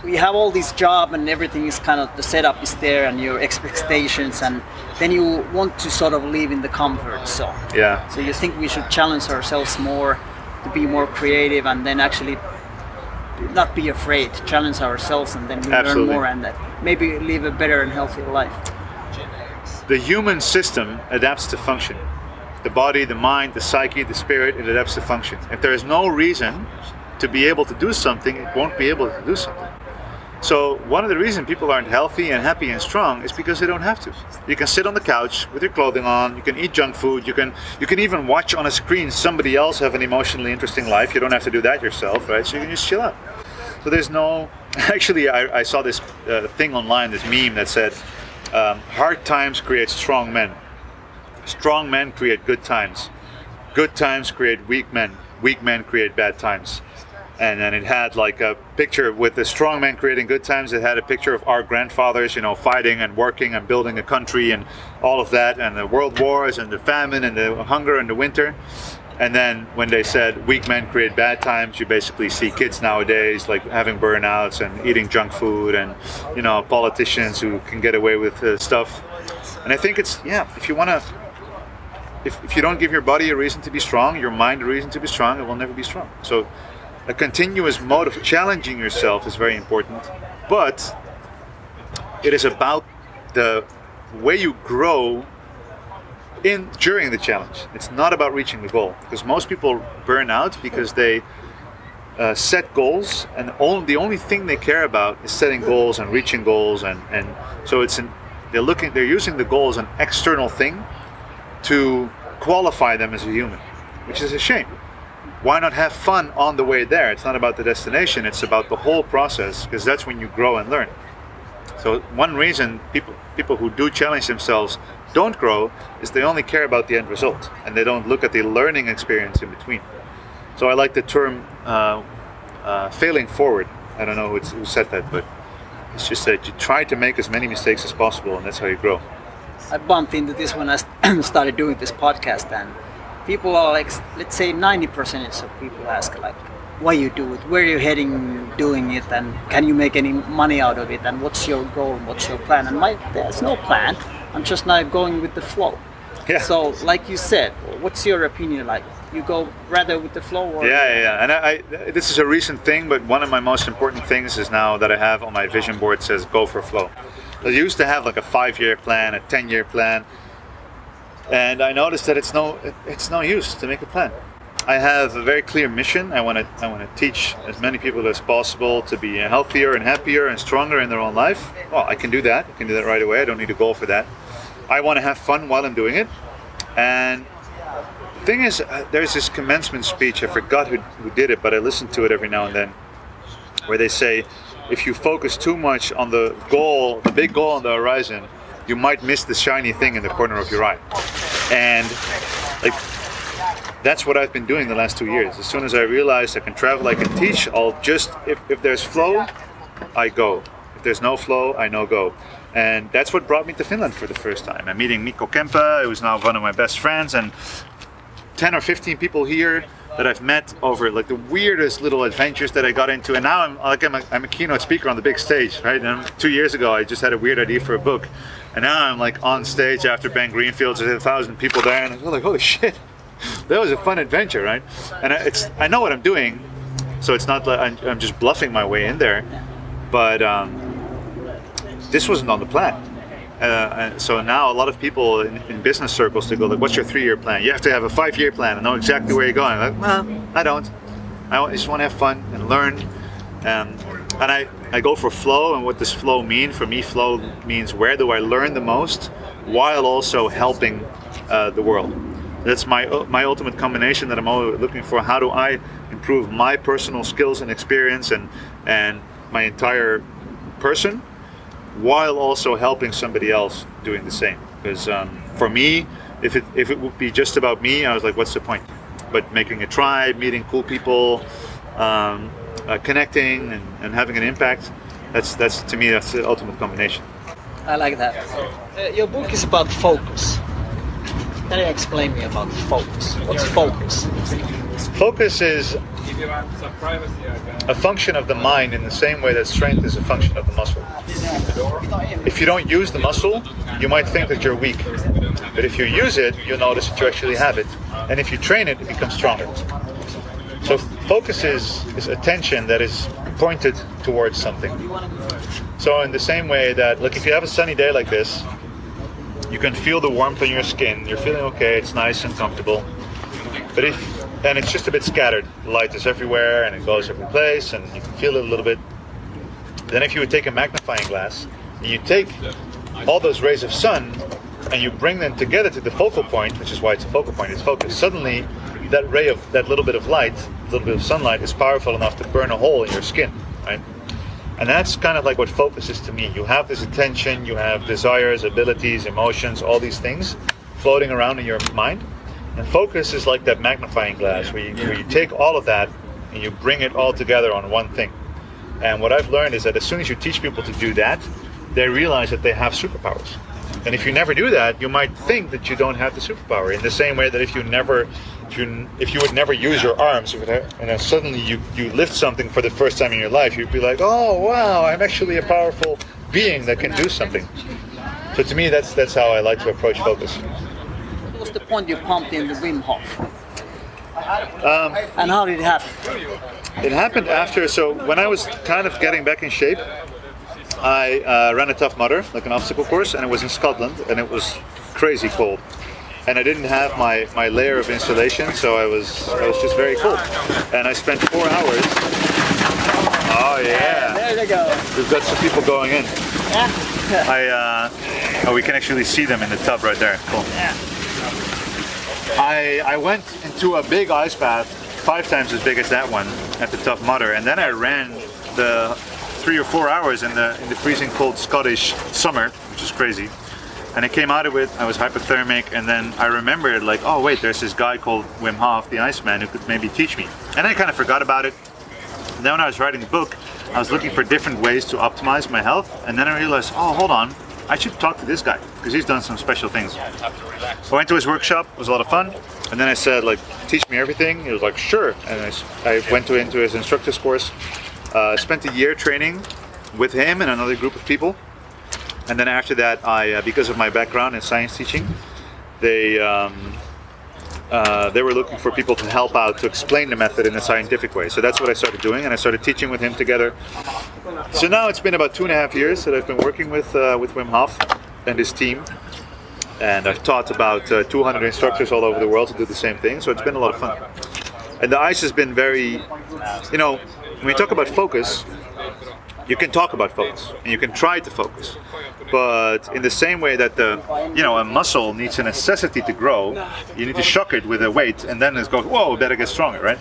[SPEAKER 2] we have all this job and everything is kind of, the setup is there and your expectations, and then you want to sort of live in the comfort zone.
[SPEAKER 1] Yeah.
[SPEAKER 2] So you think we should challenge ourselves more to be more creative and then actually not be afraid, challenge ourselves, and then we
[SPEAKER 1] Absolutely.
[SPEAKER 2] learn more and maybe live a better and healthier life.
[SPEAKER 1] The human system adapts to function. The body, the mind, the psyche, the spirit, it adapts to function. If there is no reason to be able to do something, it won't be able to do something. So one of the reasons people aren't healthy and happy and strong is because they don't have to. You can sit on the couch with your clothing on, you can eat junk food, you can even watch on a screen somebody else have an emotionally interesting life. You don't have to do that yourself, right? So you can just chill out. So there's no, actually I saw this thing online, this meme that said, hard times create strong men. Strong men create good times. Good times create weak men. Weak men create bad times. And then it had like a picture with the strong men creating good times. It had a picture of our grandfathers, fighting and working and building a country and all of that, and the world wars and the famine and the hunger and the winter. And then when they said weak men create bad times, you basically see kids nowadays like having burnouts and eating junk food, and politicians who can get away with stuff. And I think it's, if you want to, if you don't give your body a reason to be strong, your mind a reason to be strong, it will never be strong. So a continuous mode of challenging yourself is very important, but it is about the way you grow during the challenge. It's not about reaching the goal, because most people burn out because they set goals, and the only thing they care about is setting goals and reaching goals, and so they're using the goal as an external thing to qualify them as a human, which is a shame. Why not have fun on the way there? It's not about the destination, it's about the whole process, because that's when you grow and learn. So one reason people who do challenge themselves don't grow is they only care about the end result, and they don't look at the learning experience in between. So I like the term failing forward. I don't know who said that, but it's just that you try to make as many mistakes as possible, and that's how you grow.
[SPEAKER 2] I bumped into this when I started doing this podcast, and people are like, let's say 90% of people ask like, why you do it, where are you heading doing it, and can you make any money out of it, and what's your goal, what's your plan? And there's no plan, I'm just now going with the flow.
[SPEAKER 1] Yeah.
[SPEAKER 2] So like you said, what's your opinion, like you go rather with the flow? Or
[SPEAKER 1] Yeah. And this is a recent thing, but one of my most important things is now that I have on my vision board says go for flow. I used to have like a 5-year plan, a 10-year plan, and I noticed that it's no use to make a plan. I have a very clear mission. I want to teach as many people as possible to be healthier and happier and stronger in their own life. Well, I can do that. I can do that right away. I don't need a goal for that. I want to have fun while I'm doing it. And the thing is, there's this commencement speech. I forgot who did it, but I listen to it every now and then, where they say, if you focus too much on the goal, the big goal on the horizon, you might miss the shiny thing in the corner of your eye. And like, that's what I've been doing the last 2 years. As soon as I realized I can travel, I can teach, I'll just, if there's flow, I go. If there's no flow, I no go. And that's what brought me to Finland for the first time. I'm meeting Mikko Kempa, who's now one of my best friends, and 10 or 15 people here that I've met over like the weirdest little adventures that I got into. And now I'm a keynote speaker on the big stage, right? And 2 years ago, I just had a weird idea for a book. And now I'm like on stage after Ben Greenfield's, there's 1,000 people there, and I'm like, holy shit. That was a fun adventure, right? And I know what I'm doing, so it's not like I'm just bluffing my way in there. But this wasn't on the plan. And so now a lot of people in business circles, they go like, what's your 3-year plan? You have to have a 5-year plan and know exactly where you're going. I'm like, well, I don't. I just want to have fun and learn. And I go for flow. And what does flow mean? For me, flow means where do I learn the most while also helping the world. That's my ultimate combination that I'm always looking for. How do I improve my personal skills and experience and my entire person, while also helping somebody else doing the same? Because for me, if it would be just about me, I was like, what's the point? But making a tribe, meeting cool people, connecting and having an impact, that's to me, that's the ultimate combination.
[SPEAKER 2] I like that. Your book is about focus. Can you explain me about focus? What's focus?
[SPEAKER 1] Focus is a function of the mind in the same way that strength is a function of the muscle. If you don't use the muscle, you might think that you're weak. But if you use it, you'll notice that you actually have it. And if you train it, it becomes stronger. So focus is attention that is pointed towards something. So in the same way that, like, if you have a sunny day like this, you can feel the warmth on your skin. You're feeling okay. It's nice and comfortable. But and it's just a bit scattered. The light is everywhere and it goes every place, and you can feel it a little bit. Then if you would take a magnifying glass and you take all those rays of sun and you bring them together to the focal point, which is why it's a focal point, it's focus. Suddenly, that ray of that little bit of light, a little bit of sunlight, is powerful enough to burn a hole in your skin, right? And that's kind of like what focus is to me. You have this attention, you have desires, abilities, emotions, all these things floating around in your mind. And focus is like that magnifying glass where you take all of that and you bring it all together on one thing. And what I've learned is that as soon as you teach people to do that, they realize that they have superpowers. And if you never do that, you might think that you don't have the superpower. In the same way that if you would never use your arms, and then suddenly you lift something for the first time in your life, you'd be like, oh wow, I'm actually a powerful being that can do something. So to me, that's how I like to approach focus.
[SPEAKER 2] What was the point you pumped in the Wim Hof? And how did it happen?
[SPEAKER 1] It happened after, so when I was kind of getting back in shape, I ran a Tough Mudder, like an obstacle course, and it was in Scotland, and it was crazy cold. And I didn't have my layer of insulation, so I was just very cold. And I spent 4 hours. Oh yeah!
[SPEAKER 2] There you go.
[SPEAKER 1] We've got some people going in.
[SPEAKER 2] Yeah.
[SPEAKER 1] We can actually see them in the tub right there. Cool.
[SPEAKER 2] Yeah.
[SPEAKER 1] I went into a big ice bath, 5 times as big as that one, at the Tough Mudder, and then I ran the 3 or 4 hours in the freezing cold Scottish summer, which is crazy. And I came out of it, I was hypothermic, and then I remembered, like, oh wait, there's this guy called Wim Hof, the Iceman, who could maybe teach me. And I kind of forgot about it. And then when I was writing the book, I was looking for different ways to optimize my health, and then I realized, oh, hold on, I should talk to this guy, because he's done some special things. I went to his workshop, it was a lot of fun, and then I said, like, teach me everything. He was like, sure. And I went into his instructor's course, spent a year training with him and another group of people. And then after that, because of my background in science teaching, they were looking for people to help out to explain the method in a scientific way. So that's what I started doing, and I started teaching with him together. So now it's been about 2.5 years that I've been working with Wim Hof and his team, and I've taught about 200 instructors all over the world to do the same thing. So it's been a lot of fun. And the ice has been very, when we talk about focus, you can talk about focus and you can try to focus, but in the same way that a muscle needs a necessity to grow, you need to shock it with a weight and then it goes, whoa, better get stronger, right?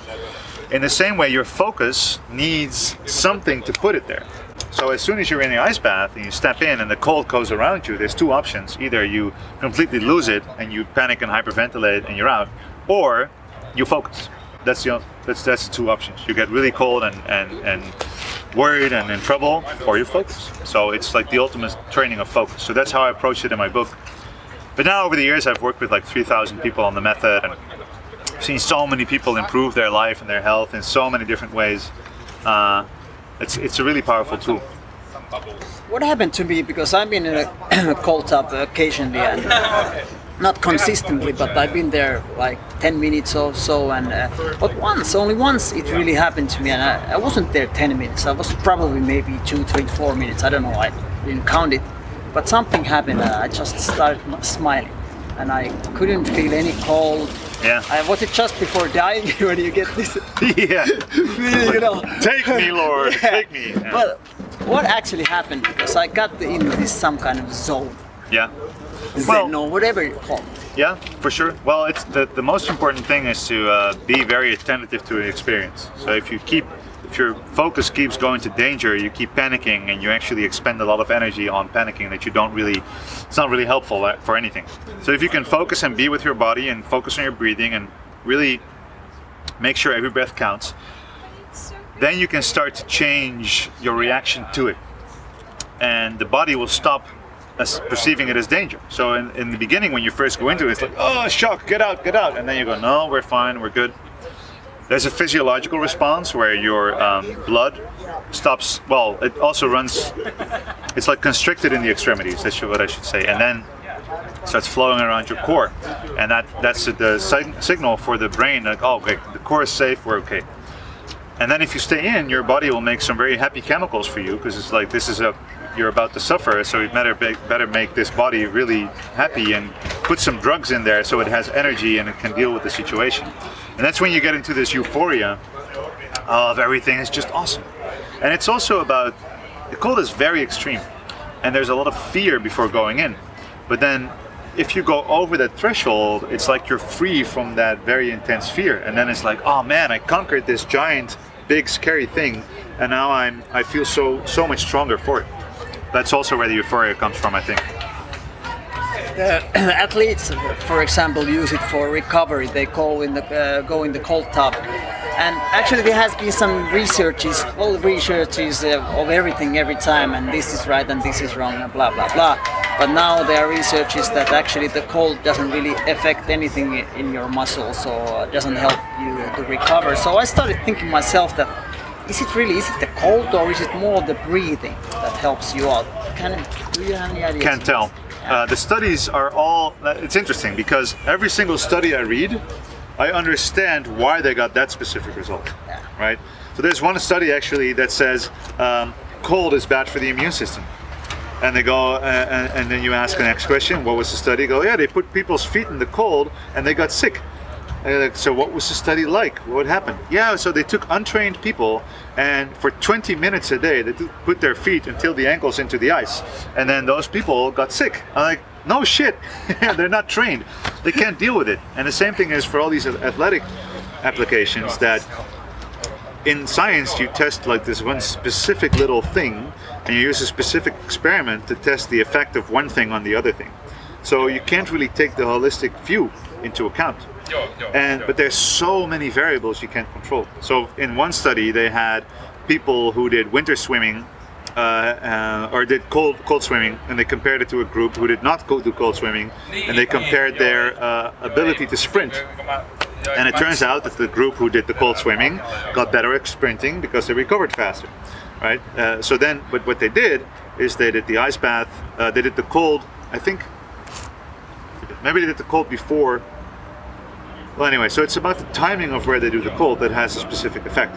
[SPEAKER 1] In the same way, your focus needs something to put it there. So as soon as you're in the ice bath and you step in and the cold goes around you, there's 2 options. Either you completely lose it and you panic and hyperventilate and you're out, or you focus. That's the 2 options. You get really cold and worried and in trouble, or you focus. So it's like the ultimate training of focus. So that's how I approached it in my book. But now over the years I've worked with like 3,000 people on the method and seen so many people improve their life and their health in so many different ways. It's a really powerful tool.
[SPEAKER 2] What happened to me, because I've been in a cold tub occasionally, and not consistently, but I've been there like 10 minutes or so, and but only once it really happened to me, and I wasn't there 10 minutes, I was probably maybe 2, 3, 4 minutes, I don't know, I didn't count it, but something happened, I just started smiling, and I couldn't feel any cold.
[SPEAKER 1] Yeah.
[SPEAKER 2] Was it just before dying when you get this
[SPEAKER 1] yeah.
[SPEAKER 2] feeling,
[SPEAKER 1] Take me, Lord,
[SPEAKER 2] yeah.
[SPEAKER 1] take me. Yeah.
[SPEAKER 2] But what actually happened, because I got into this some kind of zone.
[SPEAKER 1] Yeah.
[SPEAKER 2] Zen or whatever you call it.
[SPEAKER 1] Yeah, for sure. Well, it's the most important thing is to be very attentive to the experience. So if your focus keeps going to danger, you keep panicking, and you actually expend a lot of energy on panicking that it's not really helpful for anything. So if you can focus and be with your body and focus on your breathing and really make sure every breath counts, then you can start to change your reaction to it. And the body will stop perceiving it as danger. So in the beginning, when you first go into it, it's like, oh, shock, get out. And then you go, no, we're fine, we're good. There's a physiological response where your blood stops, well, it also runs, it's like constricted in the extremities, that's what I should say, and then starts flowing around your core. And that's the signal for the brain, like, oh, okay, the core is safe, we're okay. And then if you stay in, your body will make some very happy chemicals for you, because it's like, you're about to suffer, so you better make this body really happy and put some drugs in there so it has energy and it can deal with the situation. And that's when you get into this euphoria of everything is just awesome. And it's also about, the cold is very extreme, and there's a lot of fear before going in. But then if you go over that threshold, it's like you're free from that very intense fear. And then it's like, oh man, I conquered this giant, big, scary thing, and now I feel so much stronger for it. That's also where the euphoria comes from, I think.
[SPEAKER 2] Athletes, for example, use it for recovery. They go in the cold tub, and actually there has been some researches, all researches of everything every time, and this is right and this is wrong and blah blah blah. But now there are researches that actually the cold doesn't really affect anything in your muscles, or doesn't help you to recover. So I started thinking myself that is it the cold, or is it more the breathing that helps you out? Do you have any ideas?
[SPEAKER 1] Can't tell. The studies are all, it's interesting because every single study I read, I understand why they got that specific result, right? So there's one study actually that says cold is bad for the immune system. And they go, and then you ask the next question, what was the study? Go, yeah, they put people's feet in the cold and they got sick. Like, so what was the study like? What happened? Yeah, so they took untrained people, and for 20 minutes a day, they put their feet until the ankles into the ice. And then those people got sick. I'm like, no shit, they're not trained. They can't deal with it. And the same thing is for all these athletic applications, that in science you test like this one specific little thing, and you use a specific experiment to test the effect of one thing on the other thing. So you can't really take the holistic view into account. But there's so many variables you can't control. So in one study they had people who did winter swimming or did cold swimming, and they compared it to a group who did not do cold swimming, and they compared their ability to sprint. And it turns out that the group who did the cold swimming got better at sprinting because they recovered faster, right? So then, but what they did is they did the ice bath, they did the cold, I think, maybe they did the cold before. Well, anyway, so it's about the timing of where they do the cold that has a specific effect.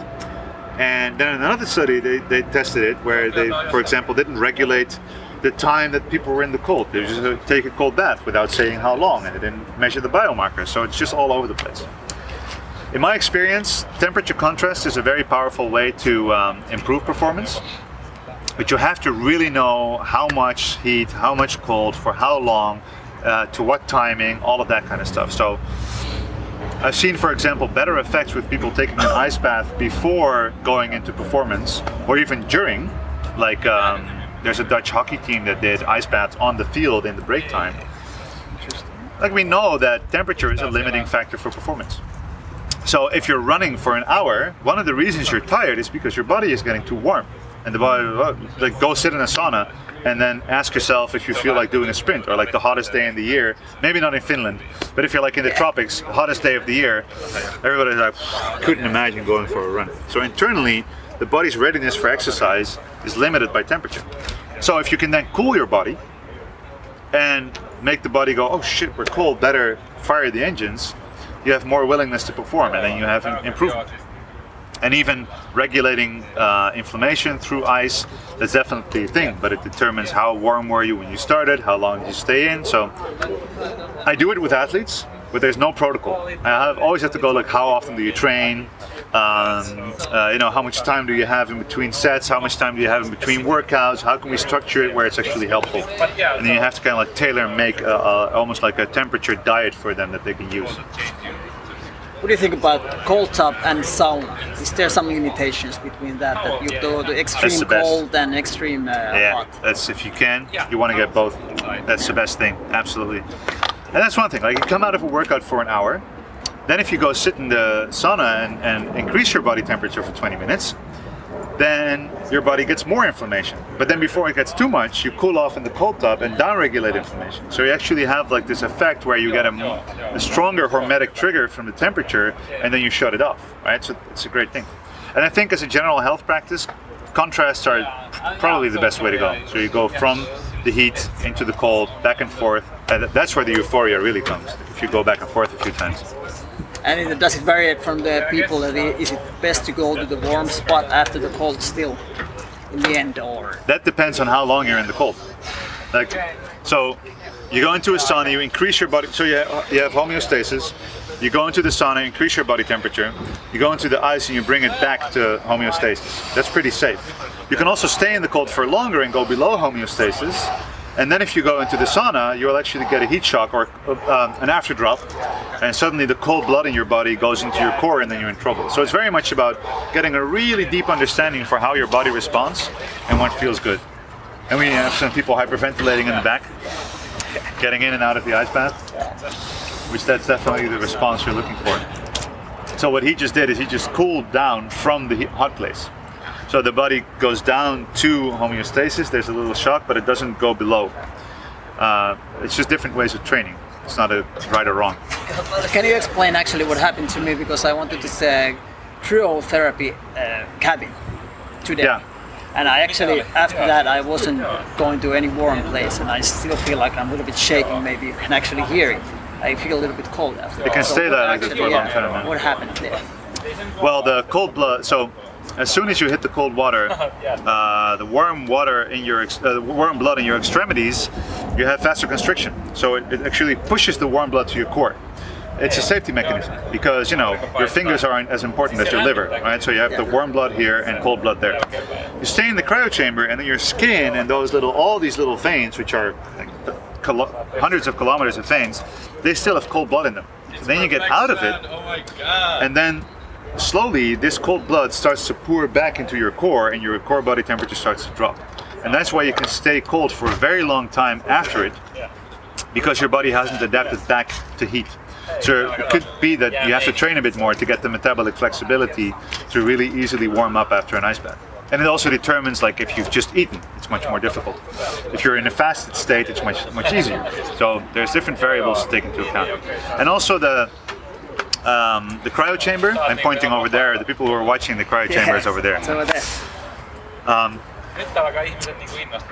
[SPEAKER 1] And then in another study, they tested it where they, for example, didn't regulate the time that people were in the cold. They just take a cold bath without saying how long, and they didn't measure the biomarkers. So it's just all over the place. In my experience, temperature contrast is a very powerful way to improve performance. But you have to really know how much heat, how much cold, for how long, to what timing, all of that kind of stuff. So I've seen, for example, better effects with people taking an ice bath before going into performance, or even during. Like there's a Dutch hockey team that did ice baths on the field in the break time. Like, we know that temperature is a limiting factor for performance. So if you're running for an hour, one of the reasons you're tired is because your body is getting too warm. And the body, like, go sit in a sauna and then ask yourself if you feel like doing a sprint, or like the hottest day in the year, maybe not in Finland, but if you're like in the tropics, hottest day of the year, everybody's like, couldn't imagine going for a run. So internally, the body's readiness for exercise is limited by temperature. So if you can then cool your body and make the body go, oh shit, we're cold, better fire the engines, you have more willingness to perform, and then you have improvement. And even regulating inflammation through ice, that's definitely a thing, but it determines how warm were you when you started, how long did you stay in. So I do it with athletes, but there's no protocol. I always have to go like, how often do you train? How much time do you have in between sets? How much time do you have in between workouts? How can we structure it where it's actually helpful? And then you have to kind of like tailor and make almost like a temperature diet for them that they can use.
[SPEAKER 2] What do you think about cold tub and sauna? Is there some limitations between that you do the extreme cold and extreme hot?
[SPEAKER 1] That's if you can, you want to get both. That's the best thing, absolutely. And that's one thing. Like you come out of a workout for an hour, then if you go sit in the sauna and increase your body temperature for 20 minutes, then your body gets more inflammation. But then before it gets too much, you cool off in the cold tub and downregulate inflammation. So you actually have like this effect where you get a stronger hormetic trigger from the temperature, and then you shut it off, right? So it's a great thing. And I think as a general health practice, contrasts are probably the best way to go. So you go from the heat into the cold, back and forth, and that's where the euphoria really comes, if you go back and forth a few times.
[SPEAKER 2] And does it vary from the people? Is it best to go to the warm spot after the cold still in the end, or?
[SPEAKER 1] That depends on how long you're in the cold. So you go into a sauna, you increase your body, so you have homeostasis. You go into the sauna, increase your body temperature. You go into the ice and you bring it back to homeostasis. That's pretty safe. You can also stay in the cold for longer and go below homeostasis. And then if you go into the sauna, you'll actually get a heat shock or an after drop, and suddenly the cold blood in your body goes into your core, and then you're in trouble. So it's very much about getting a really deep understanding for how your body responds and what feels good. And we have some people hyperventilating in the back, getting in and out of the ice bath, which that's definitely the response you're looking for. So what he just did is he just cooled down from the hot place. So the body goes down to homeostasis, there's a little shock, but it doesn't go below. It's just different ways of training. It's not a right or wrong.
[SPEAKER 2] Can you explain actually what happened to me? Because I wanted to say cryotherapy cabin today.
[SPEAKER 1] Yeah.
[SPEAKER 2] And I actually, after that, I wasn't going to any warm place, and I still feel like I'm a little bit shaking. Maybe you can actually hear it. I feel a little bit cold after that.
[SPEAKER 1] It can stay that like this for a long time, man.
[SPEAKER 2] What happened there?
[SPEAKER 1] Well, the cold blood, so as soon as you hit the cold water, the warm water in your warm blood in your extremities, you have faster constriction. So it actually pushes the warm blood to your core. It's a safety mechanism because your fingers aren't as important as your liver, right? So you have the warm blood here and cold blood there. You stay in the cryo chamber, and then your skin and all these little veins, which are like hundreds of kilometers of veins, they still have cold blood in them. So then you get out of it, and then slowly this cold blood starts to pour back into your core, and your core body temperature starts to drop. And that's why you can stay cold for a very long time after it, because your body hasn't adapted back to heat. So it could be that you have to train a bit more to get the metabolic flexibility to really easily warm up after an ice bath. And it also determines, like, if you've just eaten, it's much more difficult. If you're in a fasted state, it's much easier. So there's different variables to take into account. And also the cryo chamber, I'm pointing over there, the people who are watching the cryo chamber is over there.
[SPEAKER 2] It's over there.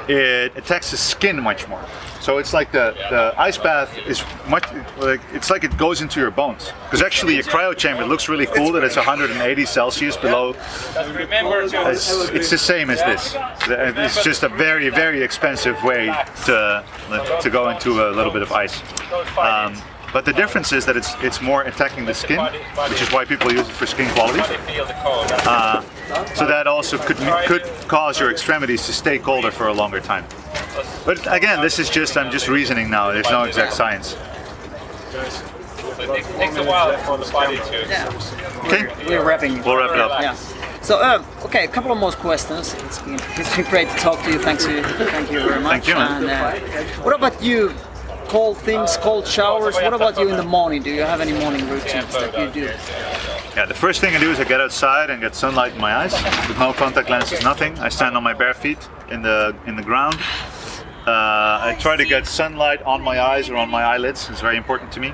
[SPEAKER 1] It attacks the skin much more. So it's like the ice bath is much like it's like it goes into your bones. Because actually a cryo chamber looks really cool that it's 180 Celsius below. It's the same as this. It's just a very, very expensive way to go into a little bit of ice. But the difference is that it's more attacking the skin, which is why people use it for skin quality. So that also could cause your extremities to stay colder for a longer time. But again, I'm just reasoning now. There's no exact science.
[SPEAKER 3] It takes a while for the body to...
[SPEAKER 1] Okay.
[SPEAKER 2] We're wrapping.
[SPEAKER 1] We'll wrap it up.
[SPEAKER 2] Yeah. So, okay, a couple of more questions. It's been great to talk to you. Thank you very much.
[SPEAKER 1] Thank you, man.
[SPEAKER 2] And, what about you? Cold things, cold showers. What about you in the morning? Do you have any morning routines that you do?
[SPEAKER 1] Yeah, the first thing I do is I get outside and get sunlight in my eyes. With no contact lenses, nothing. I stand on my bare feet in the ground. I try to get sunlight on my eyes or on my eyelids. It's very important to me.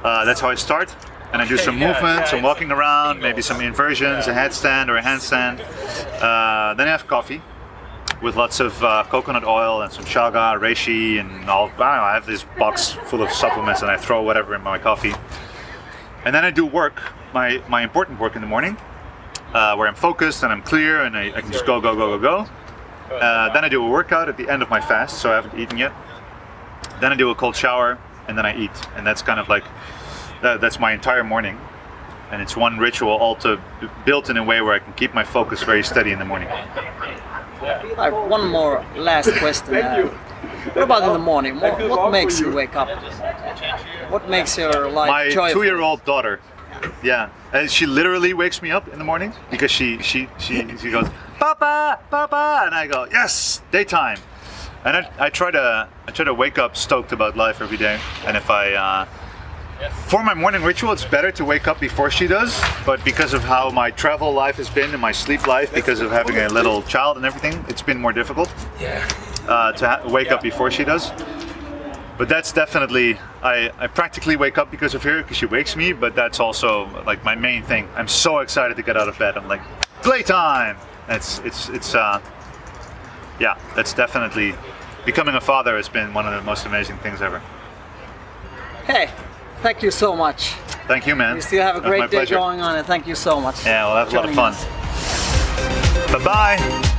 [SPEAKER 1] That's how I start. And I do some movement, some walking around, maybe some inversions, a headstand or a handstand. Then I have coffee with lots of coconut oil and some shaga, reishi, and I have this box full of supplements, and I throw whatever in my coffee. And then I do work, my important work in the morning, where I'm focused and I'm clear and I can just go. Then I do a workout at the end of my fast, so I haven't eaten yet. Then I do a cold shower, and then I eat. And that's kind of like, that's my entire morning. and it's one ritual built in a way where I can keep my focus very steady in the morning.
[SPEAKER 2] Like one more last question. What about in the morning? What makes you wake up? What makes your life
[SPEAKER 1] My
[SPEAKER 2] joyful?
[SPEAKER 1] 2-year-old daughter, yeah, and she literally wakes me up in the morning because she goes, "Papa, Papa," and I go, "Yes, daytime." And I try to wake up stoked about life every day. And if for my morning ritual, it's better to wake up before she does. But because of how my travel life has been and my sleep life, because of having a little child and everything, it's been more difficult to wake up before she does. But that's definitely, I practically wake up because of her, because she wakes me. But that's also like my main thing. I'm so excited to get out of bed. I'm like, playtime. Yeah, that's definitely, becoming a father has been one of the most amazing things ever.
[SPEAKER 2] Hey, thank you so much.
[SPEAKER 1] Thank you, man.
[SPEAKER 2] We still have a
[SPEAKER 1] It was my
[SPEAKER 2] great day
[SPEAKER 1] pleasure.
[SPEAKER 2] going on, and thank you so much.
[SPEAKER 1] Yeah, we'll have a lot of
[SPEAKER 2] joining
[SPEAKER 1] fun.
[SPEAKER 2] us.
[SPEAKER 1] Bye-bye.